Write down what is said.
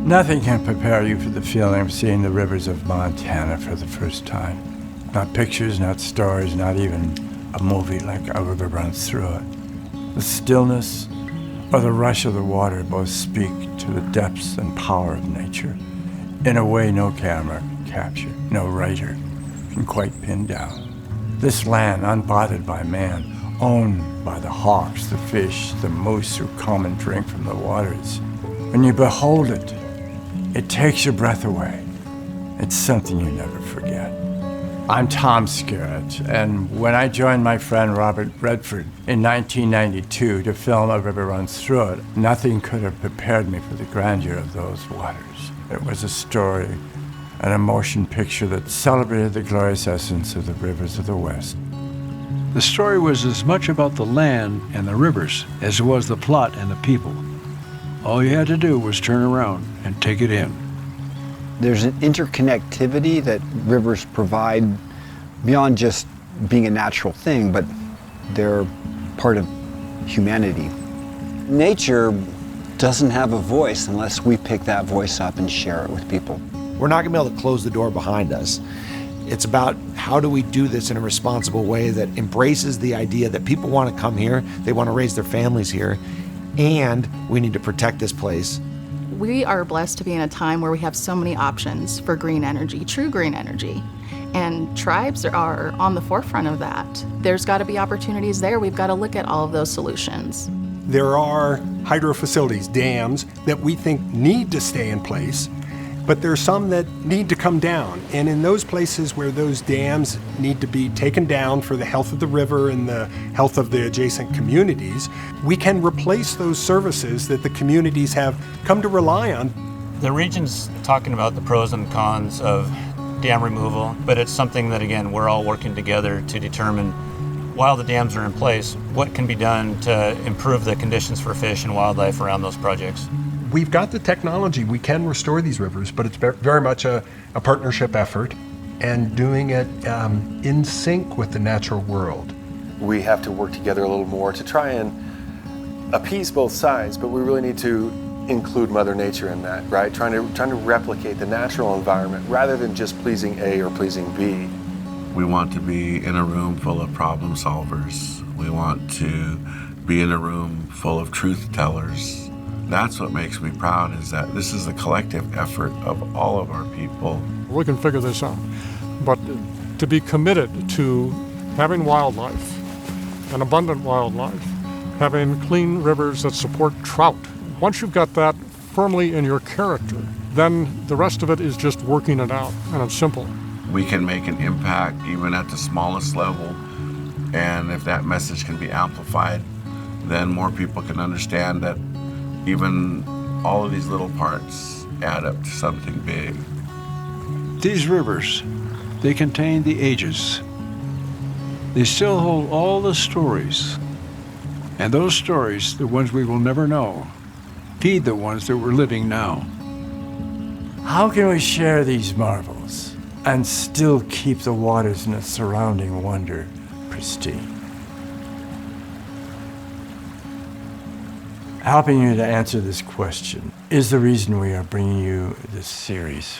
Nothing can prepare you for the feeling of seeing the rivers of Montana for the first time. Not pictures, not stories, not even a movie like A River Runs Through It. The stillness or the rush of the water both speak to the depths and power of nature in a way no camera can capture, no writer can quite pin down. This land, unbothered by man, owned by the hawks, the fish, the moose who come and drink from the waters. When you behold it, it takes your breath away. It's something you never forget. I'm Tom Skerritt, and when I joined my friend Robert Redford in 1992 to film A River Runs Through It, nothing could have prepared me for the grandeur of those waters. It was a story, an emotion picture that celebrated the glorious essence of the rivers of the West. The story was as much about the land and the rivers as it was the plot and the people. All you had to do was turn around and take it in. There's an interconnectivity that rivers provide beyond just being a natural thing, but they're part of humanity. Nature doesn't have a voice unless we pick that voice up and share it with people. We're not going to be able to close the door behind us. It's about how do we do this in a responsible way that embraces the idea that people want to come here, they want to raise their families here, and we need to protect this place. We are blessed to be in a time where we have so many options for green energy, true green energy. And tribes are on the forefront of that. There's got to be opportunities there. We've got to look at all of those solutions. There are hydro facilities, dams, that we think need to stay in place, but there are some that need to come down. And in those places where those dams need to be taken down for the health of the river and the health of the adjacent communities, we can replace those services that the communities have come to rely on. The region's talking about the pros and cons of dam removal, but it's something that, again, we're all working together to determine, while the dams are in place, what can be done to improve the conditions for fish and wildlife around those projects. We've got the technology, we can restore these rivers, but it's very much a partnership effort and doing it in sync with the natural world. We have to work together a little more to try and appease both sides, but we really need to include Mother Nature in that, right? Trying to replicate the natural environment rather than just pleasing A or pleasing B. We want to be in a room full of problem solvers. We want to be in a room full of truth tellers. That's what makes me proud, is that this is a collective effort of all of our people. We can figure this out, but to be committed to having wildlife, an abundant wildlife, having clean rivers that support trout. Once you've got that firmly in your character, then the rest of it is just working it out, and it's simple. We can make an impact even at the smallest level, and if that message can be amplified, then more people can understand that even all of these little parts add up to something big. These rivers, they contain the ages. They still hold all the stories. And those stories, the ones we will never know, feed the ones that we're living now. How can we share these marvels and still keep the waters and the surrounding wonder pristine? Helping you to answer this question is the reason we are bringing you this series.